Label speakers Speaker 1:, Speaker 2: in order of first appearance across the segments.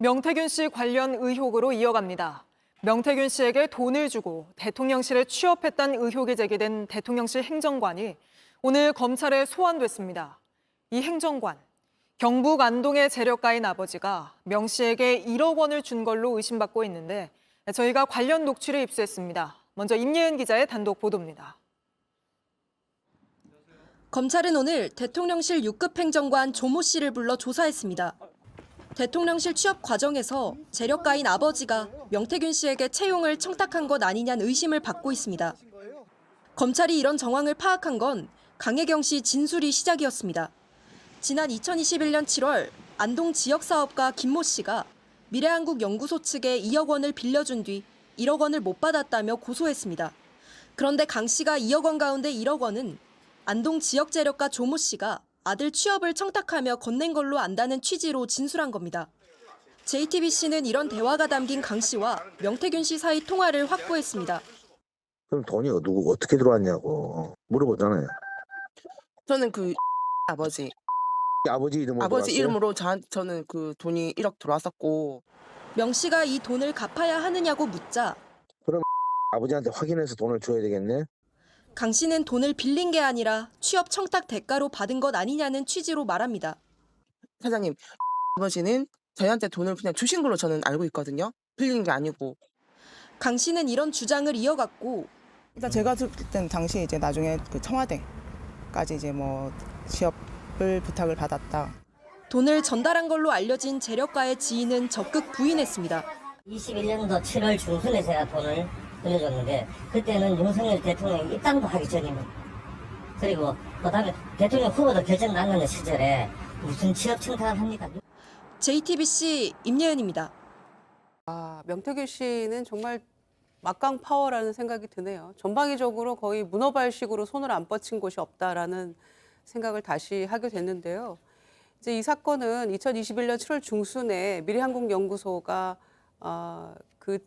Speaker 1: 명태균 씨 관련 의혹으로 이어갑니다. 명태균 씨에게 돈을 주고 대통령실에 취업했다는 의혹이 제기된 대통령실 행정관이 오늘 검찰에 소환됐습니다. 이 행정관, 경북 안동의 재력가인 아버지가 명 씨에게 1억 원을 준 걸로 의심받고 있는데 저희가 관련 녹취를 입수했습니다. 먼저 임예은 기자의 단독 보도입니다.
Speaker 2: 검찰은 오늘 대통령실 6급 행정관 조모 씨를 불러 조사했습니다. 대통령실 취업 과정에서 재력가인 아버지가 명태균 씨에게 채용을 청탁한 것 아니냐는 의심을 받고 있습니다. 검찰이 이런 정황을 파악한 건 강혜경 씨 진술이 시작이었습니다. 지난 2021년 7월 안동 지역사업가 김모 씨가 미래한국연구소 측에 2억 원을 빌려준 뒤 1억 원을 못 받았다며 고소했습니다. 그런데 강 씨가 2억 원 가운데 1억 원은 안동 지역 재력가 조모 씨가 아들 취업을 청탁하며 건넨 걸로 안다는 취지로 진술한 겁니다. JTBC는 이런 대화가 담긴 강 씨와 명태균 씨 사이 통화를 확보했습니다.
Speaker 3: 그럼 돈이 누구 어떻게 들어왔냐고 물어보잖아요.
Speaker 4: 저는 그 아버지
Speaker 3: 아버지
Speaker 4: 아버지
Speaker 3: 들어왔어요?
Speaker 4: 이름으로 저는 그 돈이 1억 들어왔었고.
Speaker 2: 명 씨가 이 돈을 갚아야 하느냐고 묻자
Speaker 3: 아버지한테 확인해서 돈을 줘야 되겠네.
Speaker 2: 강 씨는 돈을 빌린 게 아니라 취업 청탁 대가로 받은 것 아니냐는 취지로 말합니다.
Speaker 4: 사장님, 아버지는 저희한테 돈을 그냥 주신 걸로 저는 알고 있거든요. 빌린 게 아니고.
Speaker 2: 강 씨는 이런 주장을 이어갔고
Speaker 5: 일단 제가 들을 땐 당시 이제 나중에 그 청와대까지 이제 뭐 취업을 부탁을 받았다.
Speaker 2: 돈을 전달한 걸로 알려진 재력가의 지인은 적극 부인했습니다.
Speaker 6: 21년도 7월 중순에 제가 돈을 돌려줬는데 그때는 윤석열 대통령이 입당도 하기 전이고 그리고 그다음에 대통령 후보도 결정 났는 시절에 무슨 취업 청탁을 합니까?
Speaker 2: JTBC 임예은입니다.
Speaker 7: 명태균 씨는 정말 막강 파워라는 생각이 드네요. 전방위적으로 거의 문어발식으로 손을 안 뻗친 곳이 없다라는 생각을 다시 하게 됐는데요. 이제 이 사건은 2021년 7월 중순에 미래한국연구소가 그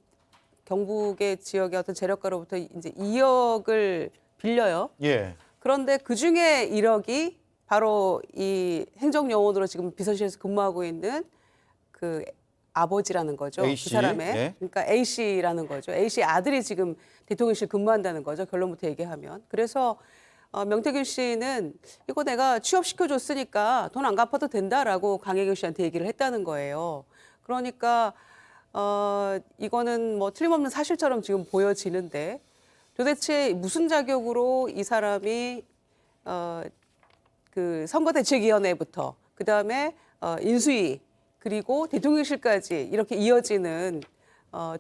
Speaker 7: 경북의 지역의 어떤 재력가로부터 이제 2억을 빌려요.
Speaker 8: 예.
Speaker 7: 그런데 그 중에 1억이 바로 이 행정요원으로 지금 비서실에서 근무하고 있는 그 아버지라는 거죠.
Speaker 8: A씨,
Speaker 7: 그 사람의.
Speaker 8: 예.
Speaker 7: 그러니까 A씨라는 거죠. A씨 아들이 지금 대통령실 근무한다는 거죠. 결론부터 얘기하면. 그래서 명태균 씨는 이거 내가 취업시켜줬으니까 돈 안 갚아도 된다라고 강혜경 씨한테 얘기를 했다는 거예요. 그러니까 이거는 뭐 틀림없는 사실처럼 지금 보여지는데 도대체 무슨 자격으로 이 사람이 그 선거대책위원회부터 그다음에 인수위 그리고 대통령실까지 이렇게 이어지는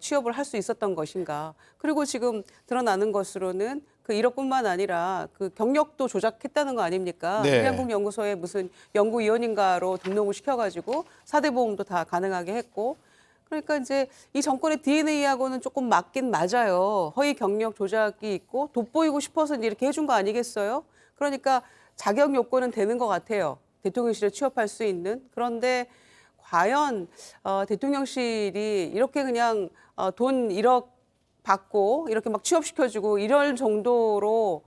Speaker 7: 취업을 할 수 있었던 것인가. 그리고 지금 드러나는 것으로는 그 1억뿐만 아니라 그 경력도 조작했다는 거 아닙니까?
Speaker 8: 네.
Speaker 7: 미래한국연구소에 무슨 연구위원인가로 등록을 시켜가지고 4대 보험도 다 가능하게 했고 그러니까 이제 이 정권의 DNA하고는 조금 맞긴 맞아요. 허위 경력 조작이 있고 돋보이고 싶어서 이렇게 해준 거 아니겠어요? 그러니까 자격 요건은 되는 것 같아요. 대통령실에 취업할 수 있는. 그런데 과연 대통령실이 이렇게 그냥 돈 1억 받고 이렇게 막 취업시켜주고 이럴 정도로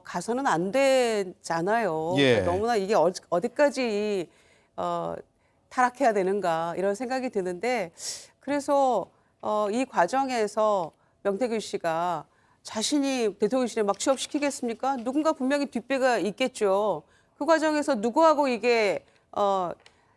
Speaker 7: 가서는 안 되잖아요.
Speaker 8: 예.
Speaker 7: 그러니까 너무나 이게 어디까지 타락해야 되는가 이런 생각이 드는데 그래서 이 과정에서 명태균 씨가 자신이 대통령실에 막 취업시키겠습니까? 누군가 분명히 뒷배가 있겠죠. 그 과정에서 누구하고 이게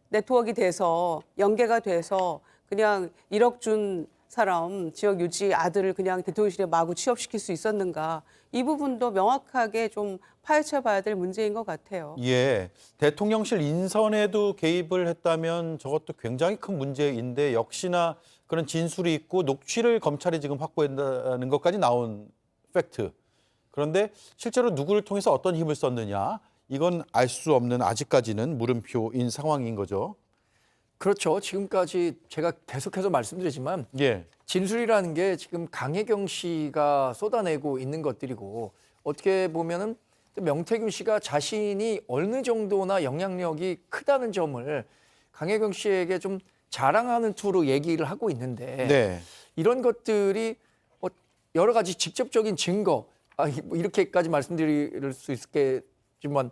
Speaker 7: 네트워크가 돼서 연계가 돼서 그냥 1억 준 사람 지역 유지 아들을 그냥 대통령실에 마구 취업시킬 수 있었는가 이 부분도 명확하게 좀 파헤쳐 봐야 될 문제인 것 같아요.
Speaker 8: 예. 대통령실 인선에도 개입을 했다면 저것도 굉장히 큰 문제인데 역시나 그런 진술이 있고 녹취를 검찰이 지금 확보한다는 것까지 나온 팩트. 그런데 실제로 누구를 통해서 어떤 힘을 썼느냐 이건 알 수 없는 아직까지는 물음표인 상황인 거죠.
Speaker 9: 그렇죠. 지금까지 제가 계속해서 말씀드리지만
Speaker 8: 예.
Speaker 9: 진술이라는 게 지금 강혜경 씨가 쏟아내고 있는 것들이고 어떻게 보면은 명태균 씨가 자신이 어느 정도나 영향력이 크다는 점을 강혜경 씨에게 좀 자랑하는 투로 얘기를 하고 있는데
Speaker 8: 네.
Speaker 9: 이런 것들이 여러 가지 직접적인 증거 뭐 이렇게까지 말씀드릴 수 있겠지만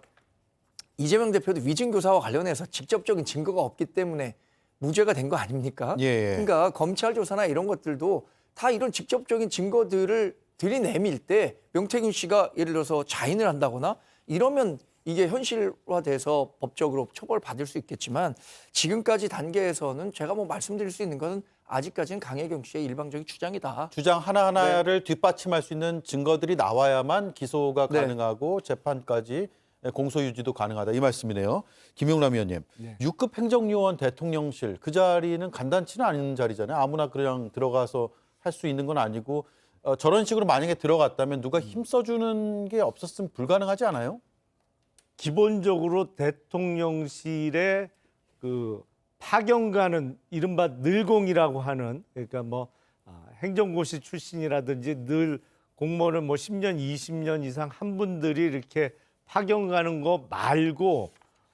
Speaker 9: 이재명 대표도 위증교사와 관련해서 직접적인 증거가 없기 때문에 무죄가 된 거 아닙니까?
Speaker 8: 예.
Speaker 9: 그러니까 검찰 조사나 이런 것들도 다 이런 직접적인 증거들을 들이내밀 때 명태균 씨가 예를 들어서 자인을 한다거나 이러면 이게 현실화돼서 법적으로 처벌받을 수 있겠지만 지금까지 단계에서는 제가 뭐 말씀드릴 수 있는 것은 아직까지는 강혜경 씨의 일방적인 주장이다.
Speaker 8: 주장 하나하나를 뒷받침할 수 있는 증거들이 나와야만 기소가
Speaker 9: 네.
Speaker 8: 가능하고 재판까지 공소유지도 가능하다 이 말씀이네요. 김용남 의원님, 6급 행정요원 대통령실 그 자리는 간단치는 않은 자리잖아요. 아무나 그냥 들어가서 할 수 있는 건 아니고 저런 식으로 만약에 들어갔다면 누가 힘써주는 게 없었으면 불가능하지 않아요?
Speaker 10: 기본적으로 대통령실에 그 파견가는 이른바 늘공이라고 하는 그러니까 뭐 행정고시 출신이라든지 늘 공무원을 뭐 10년, 20년 이상 한 분들이 이렇게 파견 가는 거 말고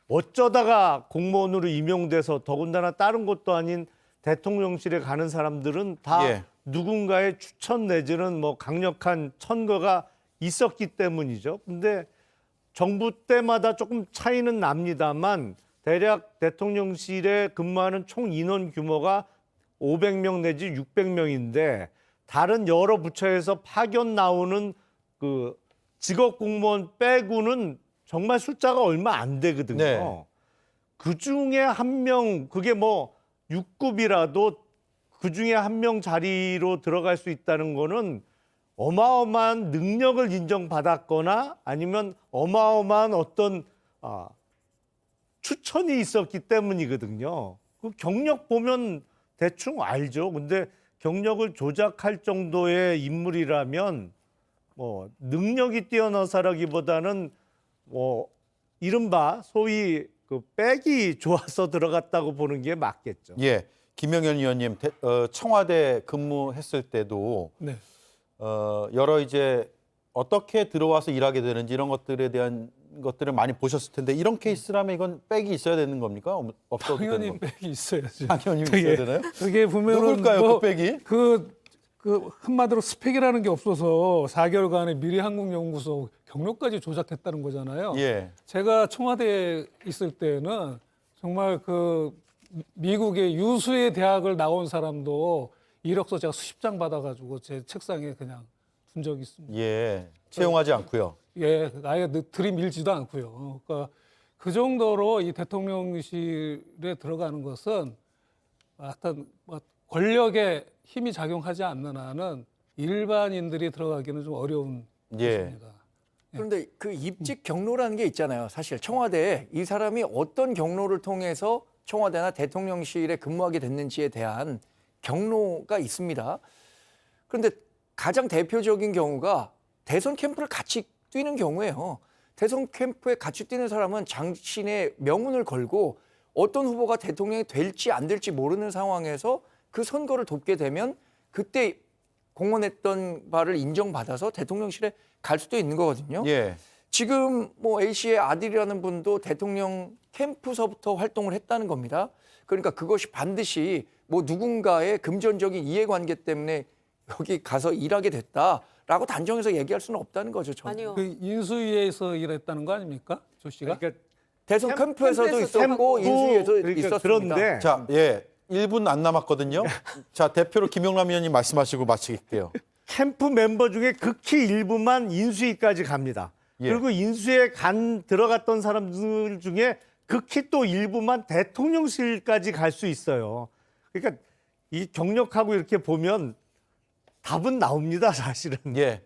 Speaker 10: 어쩌다가 공무원으로 임용돼서 더군다나 다른 곳도 아닌 대통령실에 가는 사람들은 다
Speaker 8: 예.
Speaker 10: 누군가의 추천 내지는 뭐 강력한 천거가 있었기 때문이죠. 근데 정부 때마다 조금 차이는 납니다만 대략 대통령실에 근무하는 총 인원 규모가 500명 내지 600명인데 다른 여러 부처에서 파견 나오는 그 직업 공무원 빼고는 정말 숫자가 얼마 안 되거든요.
Speaker 8: 네.
Speaker 10: 그 중에 한 명, 그게 뭐 6급이라도 그 중에 한 명 자리로 들어갈 수 있다는 거는 어마어마한 능력을 인정받았거나 아니면 어마어마한 어떤 추천이 있었기 때문이거든요. 그 경력 보면 대충 알죠. 근데 경력을 조작할 정도의 인물이라면 뭐 능력이 뛰어나서라기보다는 뭐 이른바 소위 그 백이 좋아서 들어갔다고 보는 게 맞겠죠.
Speaker 8: 예, 김영현 의원님 청와대 근무했을 때도
Speaker 11: 네.
Speaker 8: 여러 이제 어떻게 들어와서 일하게 되는지 이런 것들에 대한 것들을 많이 보셨을 텐데 이런 케이스라면 이건 백이 있어야 되는 겁니까? 없어도 되는
Speaker 11: 당연히
Speaker 8: 겁니까?
Speaker 11: 백이 있어야죠.
Speaker 8: 당연히 있어야 되나요?
Speaker 11: 그게 보면은
Speaker 8: 누굴까요,
Speaker 11: 뭐
Speaker 8: 그 백이?
Speaker 11: 그 한마디로 스펙이라는 게 없어서 4개월간의 미래한국연구소 경로까지 조작했다는 거잖아요.
Speaker 8: 예.
Speaker 11: 제가 청와대에 있을 때는 정말 그 미국의 유수의 대학을 나온 사람도 이력서 제가 수십 장 받아가지고 제 책상에 그냥 둔 적이 있습니다.
Speaker 8: 예. 채용하지 않고요.
Speaker 11: 예, 아예 들이밀지도 않고요. 그러니까 그 정도로 이 대통령실에 들어가는 것은 어떤 권력의 힘이 작용하지 않는 한은 일반인들이 들어가기는 좀 어려운
Speaker 8: 예.
Speaker 11: 것입니다.
Speaker 9: 그런데 그 입직 경로라는 게 있잖아요. 사실 청와대에 이 사람이 어떤 경로를 통해서 청와대나 대통령실에 근무하게 됐는지에 대한 경로가 있습니다. 그런데 가장 대표적인 경우가 대선 캠프를 같이 뛰는 경우예요. 대선 캠프에 같이 뛰는 사람은 자신의 명운을 걸고 어떤 후보가 대통령이 될지 안 될지 모르는 상황에서 그 선거를 돕게 되면 그때 공헌했던 바를 인정받아서 대통령실에 갈 수도 있는 거거든요.
Speaker 8: 예.
Speaker 9: 지금 뭐 A 씨의 아들이라는 분도 대통령 캠프서부터 활동을 했다는 겁니다. 그러니까 그것이 반드시 뭐 누군가의 금전적인 이해관계 때문에 여기 가서 일하게 됐다라고 단정해서 얘기할 수는 없다는 거죠. 저는.
Speaker 7: 아니요.
Speaker 11: 그 인수위에서 일했다는 거 아닙니까? 조 씨가?
Speaker 10: 그러니까
Speaker 9: 대선 캠프에서도
Speaker 7: 캠프에서도
Speaker 9: 있었고
Speaker 7: 하고.
Speaker 9: 인수위에서
Speaker 10: 그러니까
Speaker 9: 있었습니다.
Speaker 10: 그런데
Speaker 8: 자, 예. 1분 안 남았거든요. 자, 대표로 김용남 의원님 말씀하시고 마치게요.
Speaker 10: 캠프 멤버 중에 극히 일부만 인수위까지 갑니다.
Speaker 8: 예.
Speaker 10: 그리고 인수위에 들어갔던 사람들 중에 극히 또 일부만 대통령실까지 갈 수 있어요. 그러니까 이 경력하고 이렇게 보면 답은 나옵니다, 사실은.
Speaker 8: 예.